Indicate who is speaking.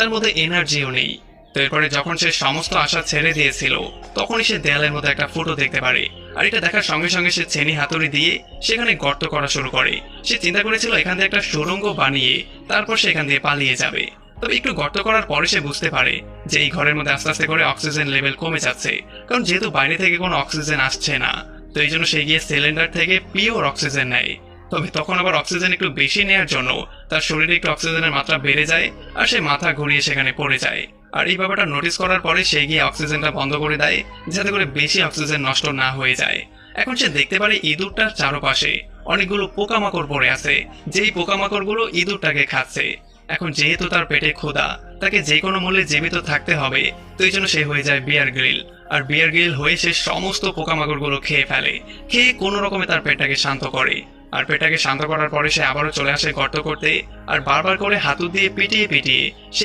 Speaker 1: তার মধ্যে এনার্জিও নেই। তো এরপরে যখন সে সমস্ত আশা ছেড়ে দিয়েছিল তখনই সে দেয়ালের মধ্যে একটা ফুটো দেখতে পারে। আর এটা দেখার সঙ্গে সঙ্গে সে ছেনি হাতুড়ি দিয়ে সেখানে গর্ত করা শুরু করে। সে চিন্তা করেছিল এখান থেকে একটা সুড়ঙ্গ বানিয়ে তারপর সে এখান দিয়ে পালিয়ে যাবে। তবে একটু গর্ত করার পরে সে বুঝতে পারে যে এই ঘরের মধ্যে আস্তে আস্তে করে অক্সিজেন লেভেল কমে যাচ্ছে, কারণ যেহেতু বাইরে থেকে কোনো অক্সিজেন আসছে না। তো এই জন্য সে গিয়ে সিলিন্ডার থেকে পিওর অক্সিজেন নেয়। তবে তখন আবার অক্সিজেন একটু বেশি নেওয়ার জন্য তার শরীরে একটু অক্সিজেনের মাত্রা বেড়ে যায় আর সে মাথা ঘুরিয়ে সেখানে পড়ে যায়। আর এই ব্যাপারটা নোটিস করার পরে সে গিয়ে অক্সিজেনটা বন্ধ করে দেয় যাতে করে বেশি অক্সিজেন নষ্ট না হয়ে যায়। এখন সে দেখতে পারে ইঁদুরটার চারপাশে অনেকগুলো পোকামাকড় পড়ে আছে, যেই পোকামাকড়গুলো ইঁদুরটাকে খাচ্ছে। এখন যেহেতু তার পেটে ক্ষুধা, তাকে যে কোনো মূল্যে জীবিত থাকতে হবে, তো এই জন্য সে হয়ে যায় বিয়ার গ্রিল। আর বিয়ার গ্রিল হয়ে সে সমস্ত পোকামাকড়গুলো খেয়ে ফেলে, খেয়ে কোনো রকমে তার পেটটাকে শান্ত করে। আর পেটটাকে শান্ত করার পরে সে আবারও চলে আসে গর্ত করতে, আর বারবার করে হাতুড়ি দিয়ে পিটিয়ে পিটিয়ে